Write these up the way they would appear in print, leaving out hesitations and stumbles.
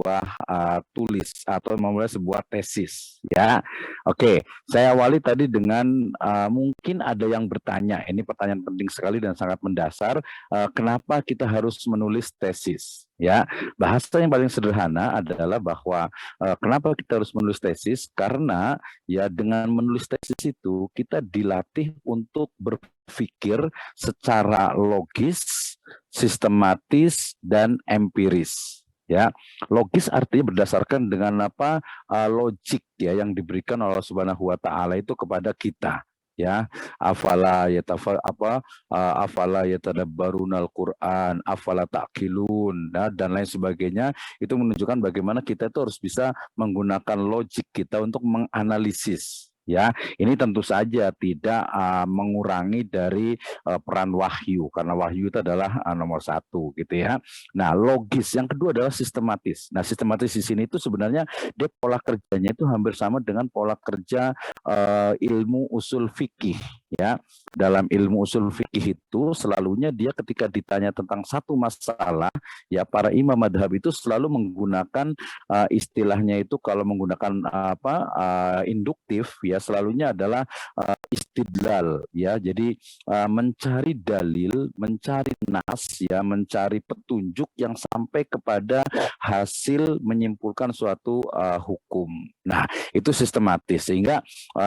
sebuah tulis atau memulai sebuah tesis, ya. Oke, saya awali tadi dengan mungkin ada yang bertanya, ini pertanyaan penting sekali dan sangat mendasar, kenapa kita harus menulis tesis, ya. Bahasa yang paling sederhana adalah bahwa kenapa kita harus menulis tesis, karena ya dengan menulis tesis itu kita dilatih untuk berpikir secara logis, sistematis, dan empiris. Ya, logis artinya berdasarkan dengan apa logik ya yang diberikan oleh Allah Subhanahu wa taala itu kepada kita. Ya, afala yatadabbarunal Quran, afala taqilun, dan lain sebagainya, itu menunjukkan bagaimana kita itu harus bisa menggunakan logik kita untuk menganalisis. Ya, ini tentu saja tidak mengurangi dari peran wahyu, karena wahyu itu adalah nomor satu, gitu ya. Nah, logis yang kedua adalah sistematis. Nah, sistematis di sini itu sebenarnya dia pola kerjanya itu hampir sama dengan pola kerja ilmu usul fikih, ya. Dalam ilmu usul fikih itu selalunya dia ketika ditanya tentang satu masalah, ya para imam madhab itu selalu menggunakan istilahnya itu kalau menggunakan induktif, ya selalunya adalah istidlal, ya. Jadi mencari dalil, mencari nas, ya, mencari petunjuk yang sampai kepada hasil menyimpulkan suatu hukum. Nah, itu sistematis, sehingga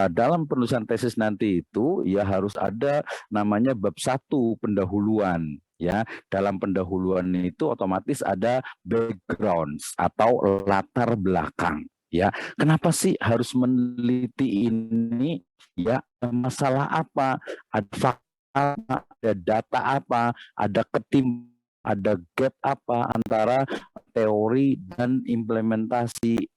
dalam penulisan tesis nanti itu ya harus ada namanya bab 1 pendahuluan. Ya, dalam pendahuluan itu otomatis ada background atau latar belakang. Ya, kenapa sih harus meneliti ini? Ya, masalah apa? Ada fakta, ada data apa? Ada gap apa antara teori dan implementasi?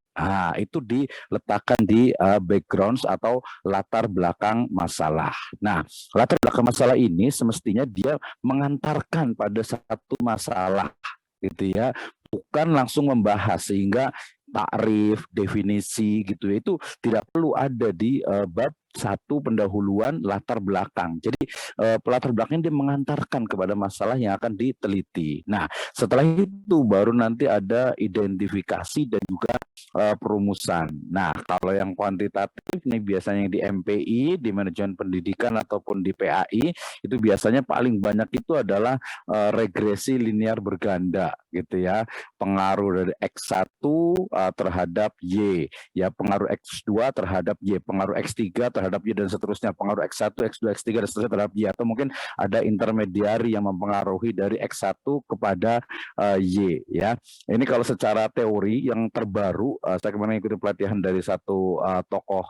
Itu diletakkan di background atau latar belakang masalah. Nah, latar belakang masalah ini semestinya dia mengantarkan pada satu masalah, gitu ya, bukan langsung membahas, sehingga takrif, definisi gitu ya, itu tidak perlu ada di bab 1 pendahuluan latar belakang. Jadi latar belakangnya dia mengantarkan kepada masalah yang akan diteliti. Nah, setelah itu baru nanti ada identifikasi dan juga perumusan. Nah, kalau yang kuantitatif ini biasanya di MPI, di manajemen pendidikan ataupun di PAI, itu biasanya paling banyak itu adalah regresi linear berganda, gitu ya. Pengaruh dari X1 terhadap Y, ya, pengaruh X2 terhadap Y, pengaruh X3 terhadap Y, dan seterusnya, pengaruh X1, X2, X3 dan seterusnya terhadap Y, atau mungkin ada intermediari yang mempengaruhi dari X1 kepada Y, ya. Ini kalau secara teori yang terbaru, saya kemarin ikuti pelatihan dari satu tokoh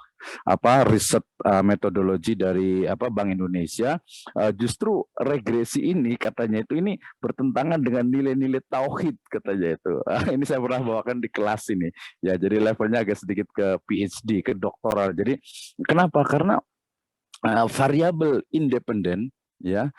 riset metodologi dari Bank Indonesia, justru regresi ini katanya itu ini bertentangan dengan nilai-nilai tauhid, katanya itu. Ini saya pernah bawakan di kelas ini, ya, jadi levelnya agak sedikit ke PhD, ke doktoral. Jadi kenapa? Karena variabel independen, ya,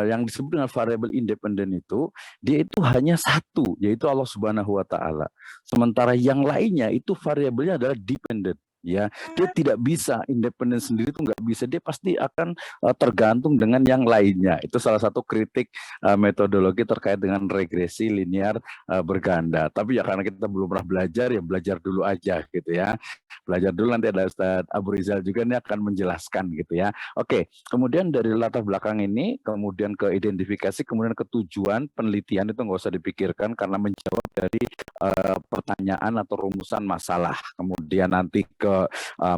yang disebut dengan variabel independen itu dia itu hanya satu, yaitu Allah Subhanahu wa taala. Sementara yang lainnya itu variabelnya adalah dependent. Ya, dia tidak bisa independen sendiri, itu nggak bisa, dia pasti akan tergantung dengan yang lainnya. Itu salah satu kritik metodologi terkait dengan regresi linear berganda. Tapi ya karena kita belum pernah belajar, ya belajar dulu aja, gitu ya. Belajar dulu, nanti ada Ustadz Abu Rizal juga nih akan menjelaskan, gitu ya. Oke, kemudian dari latar belakang ini, kemudian ke identifikasi, kemudian ke tujuan penelitian, itu nggak usah dipikirkan karena menjawab dari pertanyaan atau rumusan masalah. Kemudian nanti ke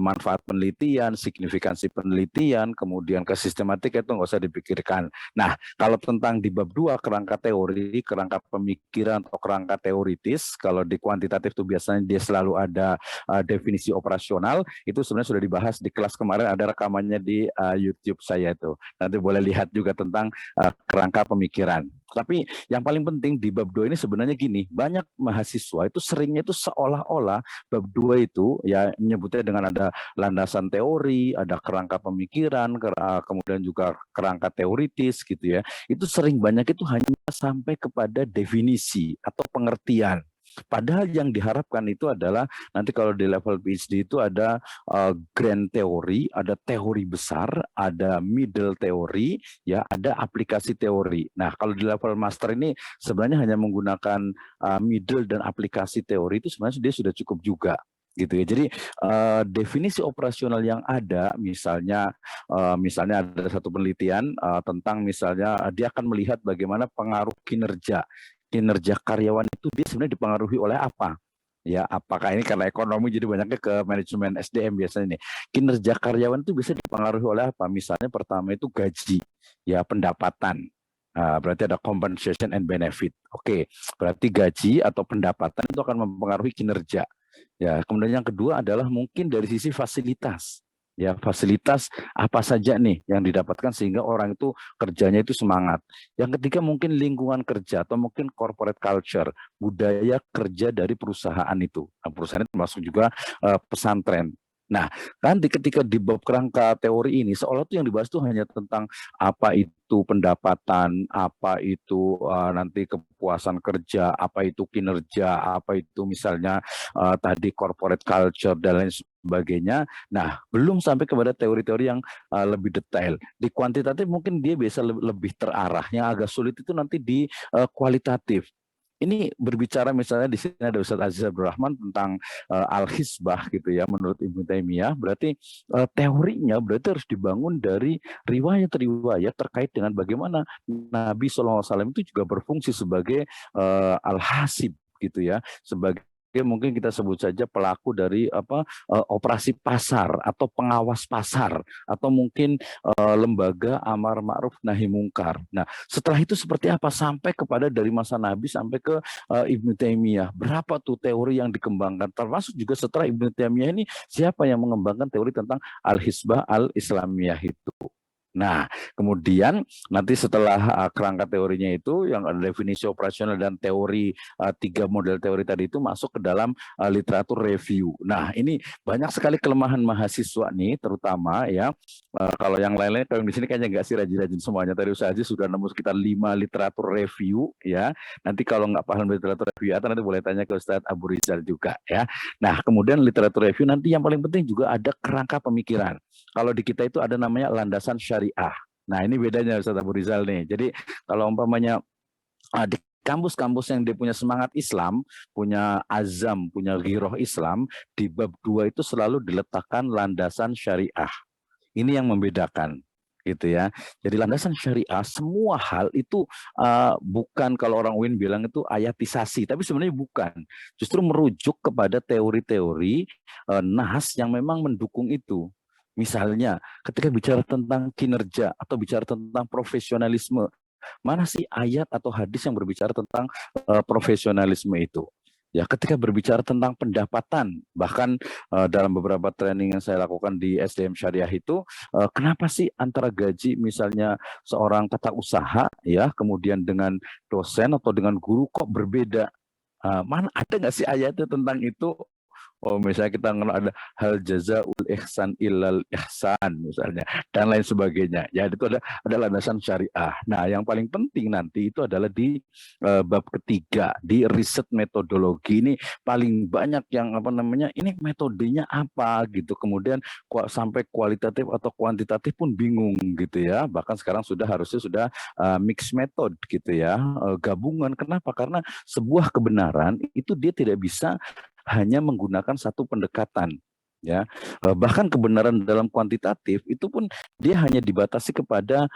manfaat penelitian, signifikansi penelitian, kemudian ke sistematika, itu nggak usah dipikirkan. Nah, kalau tentang di bab 2 kerangka teori, kerangka pemikiran atau kerangka teoritis, kalau di kuantitatif itu biasanya dia selalu ada definisi operasional, itu sebenarnya sudah dibahas di kelas kemarin, ada rekamannya di YouTube saya itu. Nanti boleh lihat juga tentang kerangka pemikiran. Tapi yang paling penting di bab 2 ini sebenarnya gini, banyak mahasiswa itu seringnya itu seolah-olah bab 2 itu ya menyebutnya dengan ada landasan teori, ada kerangka pemikiran, kemudian juga kerangka teoritis, gitu ya. Itu sering banyak itu hanya sampai kepada definisi atau pengertian. Padahal yang diharapkan itu adalah nanti kalau di level PhD itu ada grand teori, ada teori besar, ada middle teori, ya, ada aplikasi teori. Nah, kalau di level master ini sebenarnya hanya menggunakan middle dan aplikasi teori itu sebenarnya dia sudah cukup juga gitu ya. Jadi definisi operasional yang ada, misalnya ada satu penelitian tentang misalnya dia akan melihat bagaimana pengaruh kinerja karyawan itu dia sebenarnya dipengaruhi oleh apa? Ya, apakah ini karena ekonomi jadi banyaknya ke manajemen SDM biasanya nih. Kinerja karyawan itu bisa dipengaruhi oleh apa? Misalnya pertama itu gaji, ya, pendapatan. Berarti ada compensation and benefit. Oke, berarti gaji atau pendapatan itu akan mempengaruhi kinerja. Ya, kemudian yang kedua adalah mungkin dari sisi fasilitas. Ya, fasilitas apa saja nih yang didapatkan sehingga orang itu kerjanya itu semangat. Yang ketiga mungkin lingkungan kerja atau mungkin corporate culture, budaya kerja dari perusahaan itu. Nah, perusahaan itu termasuk juga pesantren. Nah, nanti ketika di bab kerangka teori ini, seolah itu yang dibahas itu hanya tentang apa itu pendapatan, apa itu nanti kepuasan kerja, apa itu kinerja, apa itu misalnya tadi corporate culture dan lain sebagainya. Nah, belum sampai kepada teori-teori yang lebih detail. Di kuantitatif mungkin dia bisa lebih terarah. Yang agak sulit itu nanti di kualitatif. Ini berbicara misalnya di sini ada Ustadz Aziz Abdurrahman tentang al-hisbah gitu ya, menurut Ibnu Taimiyah berarti teorinya berarti harus dibangun dari riwayat-riwayat terkait dengan bagaimana Nabi SAW itu juga berfungsi sebagai al-hasib gitu ya, sebagai mungkin kita sebut saja pelaku dari operasi pasar atau pengawas pasar atau mungkin lembaga amar ma'ruf nahi mungkar. Nah, setelah itu seperti apa sampai kepada dari masa Nabi sampai ke Ibnu Taimiyah. Berapa tuh teori yang dikembangkan? Termasuk juga setelah Ibnu Taimiyah ini siapa yang mengembangkan teori tentang al-hisbah al-islamiyah itu. Nah, kemudian nanti setelah kerangka teorinya itu yang ada definisi operasional dan teori 3 model teori tadi itu masuk ke dalam literatur review. Nah, ini banyak sekali kelemahan mahasiswa nih, terutama ya kalau yang lain-lain kalau di sini kayaknya nggak sih rajin-rajin semuanya. Tadi Ustaz Aziz sudah nemu sekitar 5 literatur review ya. Nanti kalau nggak paham literatur review atau nanti boleh tanya ke Ustaz Abu Rizal juga ya. Nah, kemudian literatur review nanti yang paling penting juga ada kerangka pemikiran. Kalau di kita itu ada namanya landasan syariah. Nah, ini bedanya Ustaz Abu Rizal nih. Jadi kalau umpamanya di kampus-kampus yang dia punya semangat Islam, punya azam, punya ghiroh Islam, di bab 2 itu selalu diletakkan landasan syariah. Ini yang membedakan gitu ya. Jadi landasan syariah semua hal itu bukan kalau orang UIN bilang itu ayatisasi, tapi sebenarnya bukan. Justru merujuk kepada teori-teori nas yang memang mendukung itu. Misalnya, ketika bicara tentang kinerja atau bicara tentang profesionalisme, mana sih ayat atau hadis yang berbicara tentang profesionalisme itu? Ya, ketika berbicara tentang pendapatan, bahkan dalam beberapa training yang saya lakukan di SDM Syariah itu, kenapa sih antara gaji misalnya seorang tata usaha, ya, kemudian dengan dosen atau dengan guru kok berbeda? Mana ada nggak sih ayatnya tentang itu? Oh, misalnya kita ada hal jazaul ihsan illal ihsan misalnya dan lain sebagainya. Ya, itu ada landasan syariah. Nah, yang paling penting nanti itu adalah di bab ketiga di riset metodologi ini paling banyak yang ini metodenya apa gitu. Kemudian sampai kualitatif atau kuantitatif pun bingung gitu ya. Bahkan sekarang harusnya sudah mix method gitu ya, gabungan. Kenapa? Karena sebuah kebenaran itu dia tidak bisa hanya menggunakan satu pendekatan ya, bahkan kebenaran dalam kuantitatif itu pun dia hanya dibatasi kepada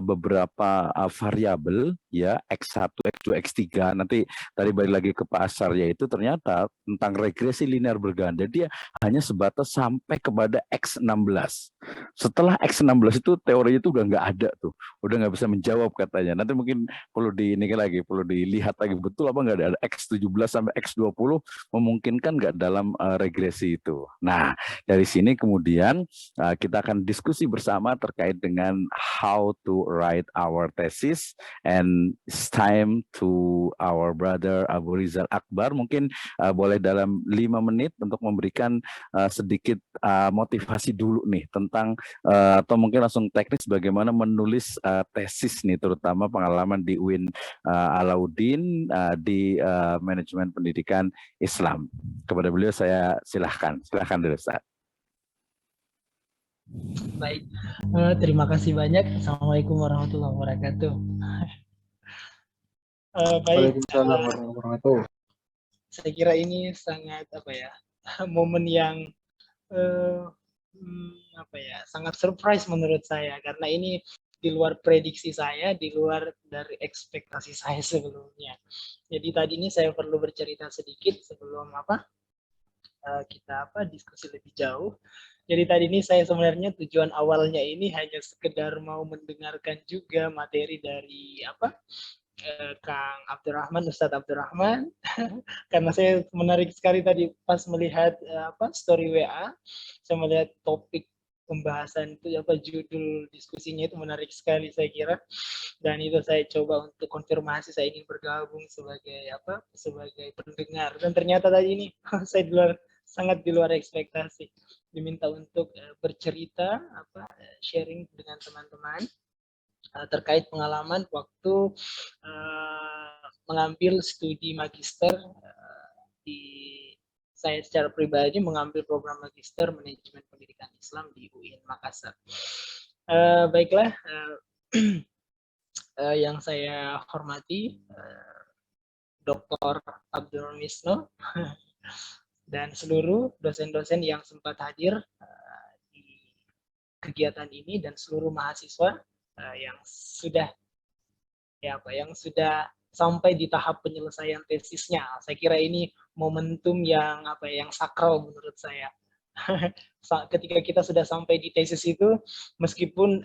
beberapa variabel ya, X1, X2, X3. Nanti tadi balik lagi ke Pak Asar, yaitu ternyata tentang regresi linear berganda dia hanya sebatas sampai kepada X16. Setelah X16 itu teorinya itu udah nggak ada tuh, udah nggak bisa menjawab katanya. Nanti mungkin perlu perlu dilihat lagi betul apa nggak ada X17 sampai X20 memungkinkan nggak dalam regresi itu. Nah, Nah, dari sini kemudian kita akan diskusi bersama terkait dengan how to write our thesis, and it's time to our brother Abu Rizal Akbar. Mungkin boleh dalam 5 menit untuk memberikan sedikit motivasi dulu nih tentang atau mungkin langsung teknis bagaimana menulis tesis nih, terutama pengalaman di UIN Alauddin di manajemen pendidikan Islam. Kepada beliau saya silahkan dulu Ustaz. Baik, terima kasih banyak. Assalamualaikum warahmatullahi wabarakatuh. Baik, Waalaikumsalam warahmatullahi wabarakatuh. saya kira ini sangat momen yang sangat surprise menurut saya, karena ini di luar prediksi saya, di luar dari ekspektasi saya sebelumnya. Jadi tadi ini saya perlu bercerita sedikit sebelum kita diskusi lebih jauh. Jadi tadi ini saya sebenarnya tujuan awalnya ini hanya sekedar mau mendengarkan juga materi dari Kang Abdurrahman, Ustadz Abdurrahman, karena saya menarik sekali tadi pas melihat story WA, saya melihat topik pembahasan itu, judul diskusinya itu menarik sekali saya kira, dan itu saya coba untuk konfirmasi, saya ingin bergabung sebagai pendengar, dan ternyata tadi ini saya sangat di luar ekspektasi, diminta untuk bercerita, sharing dengan teman-teman terkait pengalaman waktu mengambil studi magister saya secara pribadi mengambil program magister manajemen pendidikan Islam di UIN Makassar. Baiklah, yang saya hormati Dr. Abdul Misno dan seluruh dosen-dosen yang sempat hadir di kegiatan ini, dan seluruh mahasiswa yang sudah sampai di tahap penyelesaian tesisnya. Saya kira ini momentum yang sakral menurut saya. Ketika kita sudah sampai di tesis itu, meskipun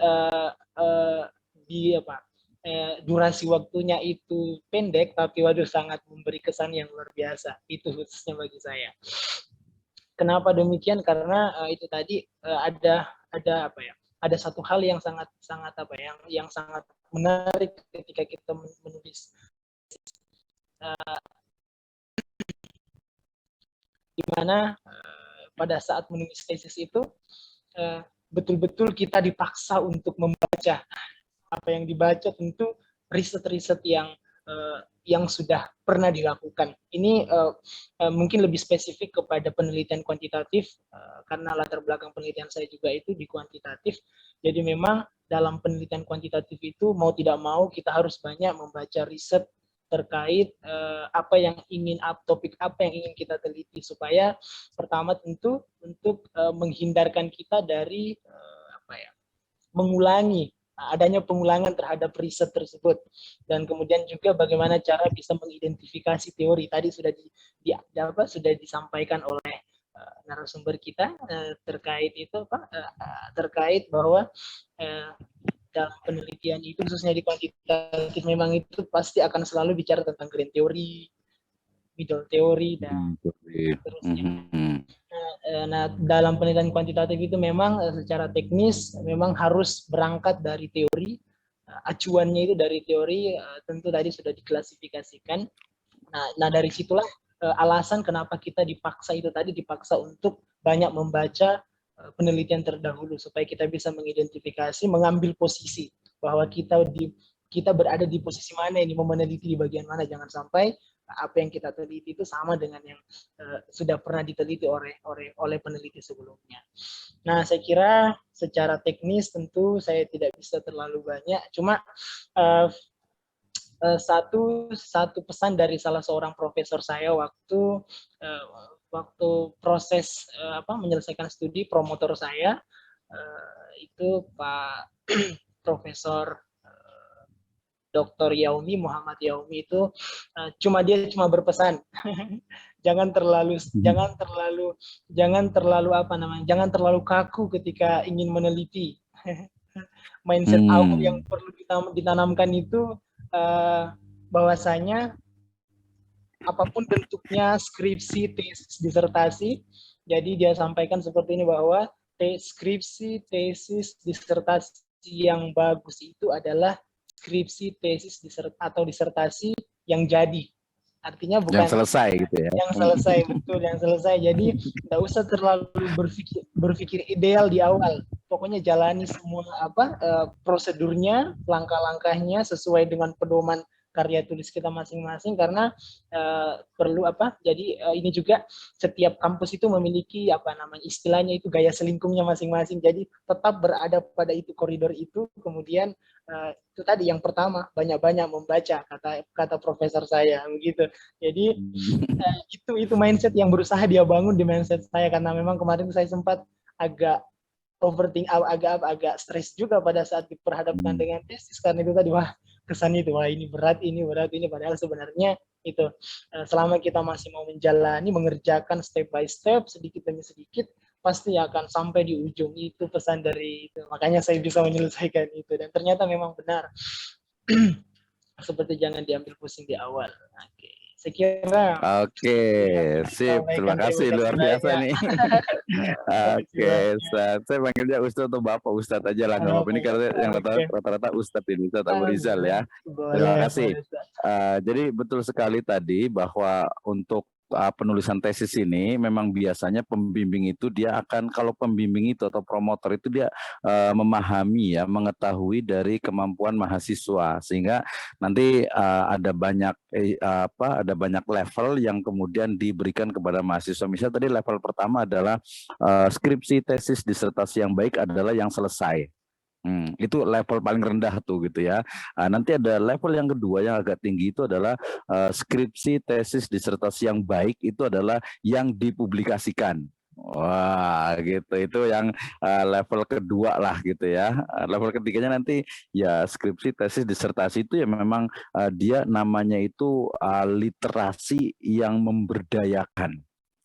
durasi waktunya itu pendek, tapi waduh sangat memberi kesan yang luar biasa. Itu khususnya bagi saya. Kenapa demikian? Karena itu tadi ada satu hal yang sangat menarik ketika kita menulis, di mana pada saat menulis tesis itu betul-betul kita dipaksa untuk membaca. Apa yang dibaca tentu riset-riset yang sudah pernah dilakukan. Ini mungkin lebih spesifik kepada penelitian kuantitatif, karena latar belakang penelitian saya juga itu di kuantitatif. Jadi memang dalam penelitian kuantitatif itu mau tidak mau kita harus banyak membaca riset terkait topik apa yang ingin kita teliti, supaya pertama tentu untuk menghindarkan kita dari mengulangi adanya pengulangan terhadap riset tersebut, dan kemudian juga bagaimana cara bisa mengidentifikasi teori. Tadi sudah sudah disampaikan oleh narasumber kita terkait itu terkait bahwa dalam penelitian itu, khususnya di kuantitatif, memang itu pasti akan selalu bicara tentang grand teori, middle teori, dan seterusnya. Nah, dalam penelitian kuantitatif itu memang secara teknis memang harus berangkat dari teori, acuannya itu dari teori, tentu tadi sudah diklasifikasikan. Nah dari situlah alasan kenapa kita dipaksa untuk banyak membaca penelitian terdahulu, supaya kita bisa mengidentifikasi, mengambil posisi bahwa kita berada di posisi mana ini, mau meneliti di bagian mana, jangan sampai apa yang kita teliti itu sama dengan yang sudah pernah diteliti oleh peneliti sebelumnya. Nah, saya kira secara teknis tentu saya tidak bisa terlalu banyak, cuma satu pesan dari salah seorang profesor saya waktu proses menyelesaikan studi, promotor saya itu Pak Profesor Dr. Yaumi, Muhammad Yaumi itu cuma berpesan jangan terlalu kaku ketika ingin meneliti. Mindset awal yang perlu ditanamkan itu bahwasanya apapun bentuknya, skripsi, tesis, disertasi, Jadi dia sampaikan seperti ini bahwa skripsi, tesis, disertasi yang bagus itu adalah skripsi, tesis, atau disertasi yang jadi. Artinya Yang bukan selesai gitu ya. yang selesai, betul, yang selesai. Jadi tidak usah terlalu berpikir ideal di awal. Pokoknya jalani semua prosedurnya, langkah-langkahnya sesuai dengan pedoman karya tulis kita masing-masing, karena perlu jadi ini juga setiap kampus itu memiliki istilahnya itu gaya selingkungnya masing-masing. Jadi tetap berada pada itu, koridor itu. Kemudian itu tadi yang pertama, banyak-banyak membaca, kata profesor saya begitu. Jadi itu mindset yang berusaha dia bangun di mindset saya, karena memang kemarin saya sempat agak overthink, agak stres juga pada saat diperhadapkan dengan tesis, karena itu tadi kesan itu ini berat ini, padahal sebenarnya itu selama kita masih mau menjalani, mengerjakan step by step, sedikit demi sedikit, pasti akan sampai di ujung. Itu pesan dari itu, makanya saya bisa menyelesaikan itu, dan ternyata memang benar. Seperti jangan diambil pusing di awal. Oke. Saya kira Oke, sip. Terima kasih, luar biasa nih. Oke, Ustaz. Saya panggilnya Ustaz atau Bapak Ustaz aja lah, nggak apa-apa. Ini karena yang rata-rata Ustaz ini, Ustaz Abu Rizal ya. Terima kasih. Jadi betul sekali tadi bahwa untuk penulisan tesis ini memang biasanya pembimbing itu dia akan, kalau pembimbing itu atau promotor itu dia memahami ya, mengetahui dari kemampuan mahasiswa, sehingga nanti ada banyak level yang kemudian diberikan kepada mahasiswa. Misal tadi level pertama adalah skripsi, tesis, disertasi yang baik adalah yang selesai. Itu level paling rendah tuh gitu ya. Nanti ada level yang kedua yang agak tinggi, itu adalah skripsi, tesis, disertasi yang baik itu adalah yang dipublikasikan. Wah, gitu. Itu yang level kedua lah gitu ya. Level ketiganya nanti ya skripsi, tesis, disertasi itu ya memang dia namanya itu literasi yang memberdayakan.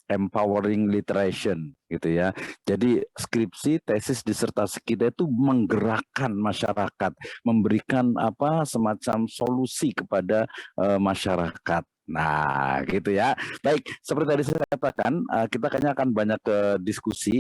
Empowering literation gitu ya. Jadi skripsi, tesis, disertasi kita itu menggerakkan masyarakat, memberikan semacam solusi kepada masyarakat. Nah, gitu ya. Baik, seperti tadi saya katakan, kita kayaknya akan banyak ke diskusi.